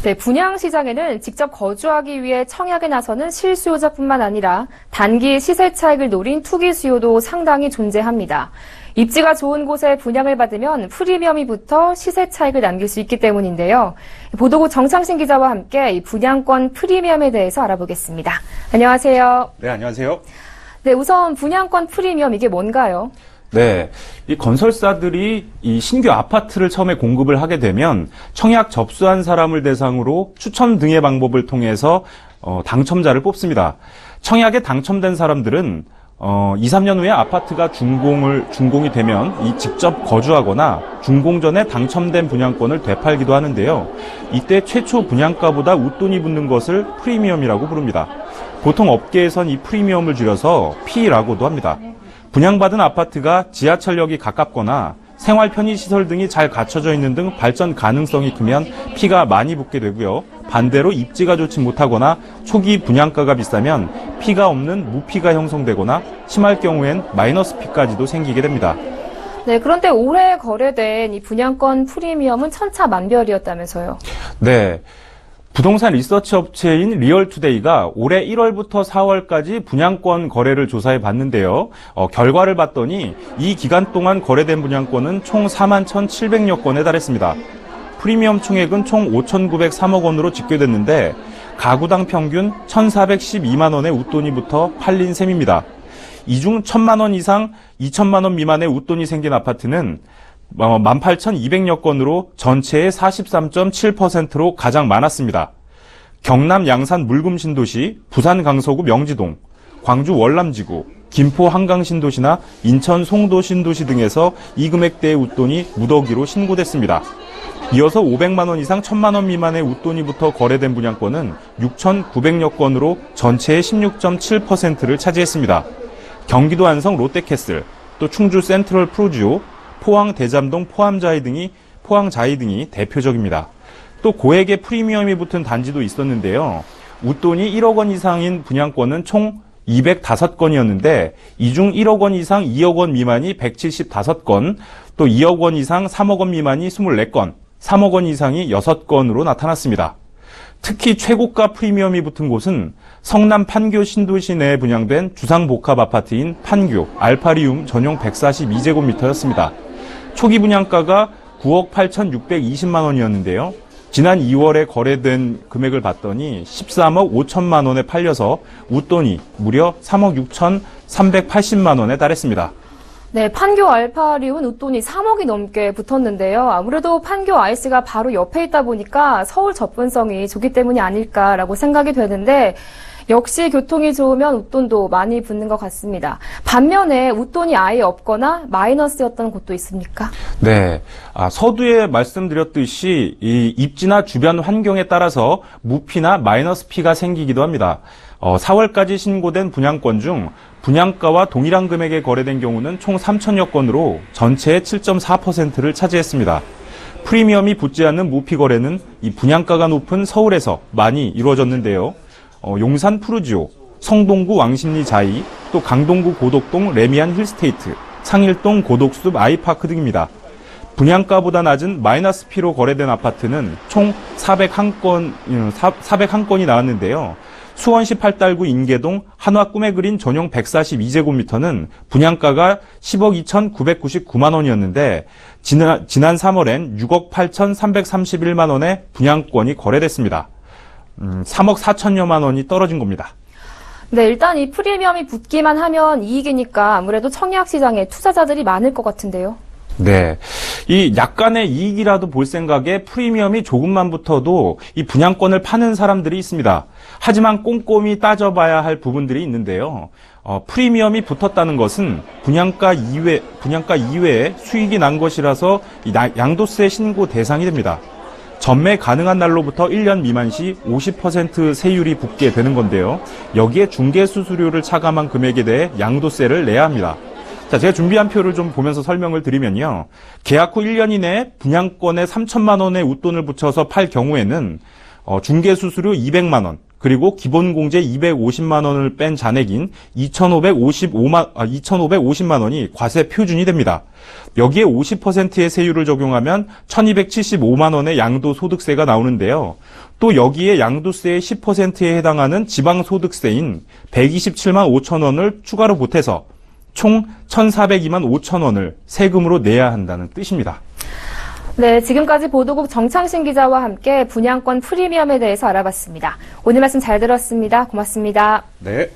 네, 분양시장에는 직접 거주하기 위해 청약에 나서는 실수요자뿐만 아니라 단기 시세 차익을 노린 투기 수요도 상당히 존재합니다. 입지가 좋은 곳에 분양을 받으면 프리미엄이 붙어 시세 차익을 남길 수 있기 때문인데요. 보도국 정창신 기자와 함께 이 분양권 프리미엄에 대해서 알아보겠습니다. 안녕하세요. 네, 안녕하세요. 네, 우선 분양권 프리미엄 이게 뭔가요? 네, 이 건설사들이 이 신규 아파트를 처음에 공급을 하게 되면 청약 접수한 사람을 대상으로 추첨 등의 방법을 통해서 당첨자를 뽑습니다. 청약에 당첨된 사람들은 2, 3년 후에 아파트가 준공이 되면 이 직접 거주하거나 준공 전에 당첨된 분양권을 되팔기도 하는데요. 이때 최초 분양가보다 웃돈이 붙는 것을 프리미엄이라고 부릅니다. 보통 업계에선 이 프리미엄을 줄여서 P라고도 합니다. 분양받은 아파트가 지하철역이 가깝거나 생활 편의시설 등이 잘 갖춰져 있는 등 발전 가능성이 크면 P가 많이 붙게 되고요. 반대로 입지가 좋지 못하거나 초기 분양가가 비싸면 P가 없는 무피가 형성되거나 심할 경우엔 마이너스 P까지도 생기게 됩니다. 네, 그런데 올해 거래된 이 분양권 프리미엄은 천차만별이었다면서요? 네. 부동산 리서치 업체인 리얼투데이가 올해 1월부터 4월까지 분양권 거래를 조사해 봤는데요. 결과를 봤더니 이 기간 동안 거래된 분양권은 총 41,700여 건에 달했습니다. 프리미엄 총액은 총 5,903억 원으로 집계됐는데 가구당 평균 1,412만 원의 웃돈이 붙어 팔린 셈입니다. 이 중 1,000만 원 이상 2,000만 원 미만의 웃돈이 생긴 아파트는 18,200여 건으로 전체의 43.7%로 가장 많았습니다. 경남 양산 물금 신도시, 부산 강서구 명지동, 광주 월남지구, 김포 한강 신도시나 인천 송도 신도시 등에서 이 금액대의 웃돈이 무더기로 신고됐습니다. 이어서 500만 원 이상 1,000만 원 미만의 웃돈이부터 거래된 분양권은 6,900여 건으로 전체의 16.7%를 차지했습니다. 경기도 안성 롯데캐슬, 또 충주 센트럴 프루지오, 포항 대잠동 포항자이 등이 대표적입니다. 또 고액의 프리미엄이 붙은 단지도 있었는데요. 웃돈이 1억 원 이상인 분양권은 총 205건이었는데 이 중 1억 원 이상 2억 원 미만이 175건, 또 2억 원 이상 3억 원 미만이 24건, 3억 원 이상이 6건으로 나타났습니다. 특히 최고가 프리미엄이 붙은 곳은 성남 판교 신도시 내에 분양된 주상복합 아파트인 판교 알파리움 전용 142제곱미터였습니다. 초기 분양가가 9억 8,620만 원이었는데요. 지난 2월에 거래된 금액을 봤더니 13억 5천만 원에 팔려서 웃돈이 무려 3억 6,380만 원에 달했습니다. 네, 판교 알파리움은 웃돈이 3억이 넘게 붙었는데요. 아무래도 판교 IC가 바로 옆에 있다 보니까 서울 접근성이 좋기 때문이 아닐까라고 생각이 되는데 역시 교통이 좋으면 웃돈도 많이 붙는 것 같습니다. 반면에 웃돈이 아예 없거나 마이너스였던 곳도 있습니까? 네. 서두에 말씀드렸듯이 이 입지나 주변 환경에 따라서 무피나 마이너스 피가 생기기도 합니다. 4월까지 신고된 분양권 중 분양가와 동일한 금액에 거래된 경우는 총 3천여 건으로 전체의 7.4%를 차지했습니다. 프리미엄이 붙지 않는 무피 거래는 이 분양가가 높은 서울에서 많이 이루어졌는데요. 용산 푸르지오, 성동구 왕십리 자이, 또 강동구 고덕동 레미안 힐스테이트, 상일동 고독숲 아이파크 등입니다. 분양가보다 낮은 마이너스 P로 거래된 아파트는 총 401건이 나왔는데요. 수원시 팔달구 인계동 한화 꿈의 그린 전용 142제곱미터는 분양가가 10억 2,999만 원이었는데 지난 3월엔 6억 8,331만 원의 분양권이 거래됐습니다. 3억 4천여만 원이 떨어진 겁니다. 네, 일단 이 프리미엄이 붙기만 하면 이익이니까 아무래도 청약 시장에 투자자들이 많을 것 같은데요. 네. 이 약간의 이익이라도 볼 생각에 프리미엄이 조금만 붙어도 이 분양권을 파는 사람들이 있습니다. 하지만 꼼꼼히 따져봐야 할 부분들이 있는데요. 프리미엄이 붙었다는 것은 분양가 이외에 수익이 난 것이라서 이 양도세 신고 대상이 됩니다. 전매 가능한 날로부터 1년 미만 시 50% 세율이 붙게 되는 건데요. 여기에 중개수수료를 차감한 금액에 대해 양도세를 내야 합니다. 자, 제가 준비한 표를 좀 보면서 설명을 드리면요. 계약 후 1년 이내에 분양권에 3천만 원의 웃돈을 붙여서 팔 경우에는 중개수수료 200만 원, 그리고 기본공제 250만 원을 뺀 잔액인 2,550만 원이 과세 표준이 됩니다. 여기에 50%의 세율을 적용하면 1,275만 원의 양도소득세가 나오는데요. 또 여기에 양도세의 10%에 해당하는 지방소득세인 127만 5천 원을 추가로 보태서 총 1,402만 5천 원을 세금으로 내야 한다는 뜻입니다. 네, 지금까지 보도국 정창신 기자와 함께 분양권 프리미엄에 대해서 알아봤습니다. 오늘 말씀 잘 들었습니다. 고맙습니다. 네.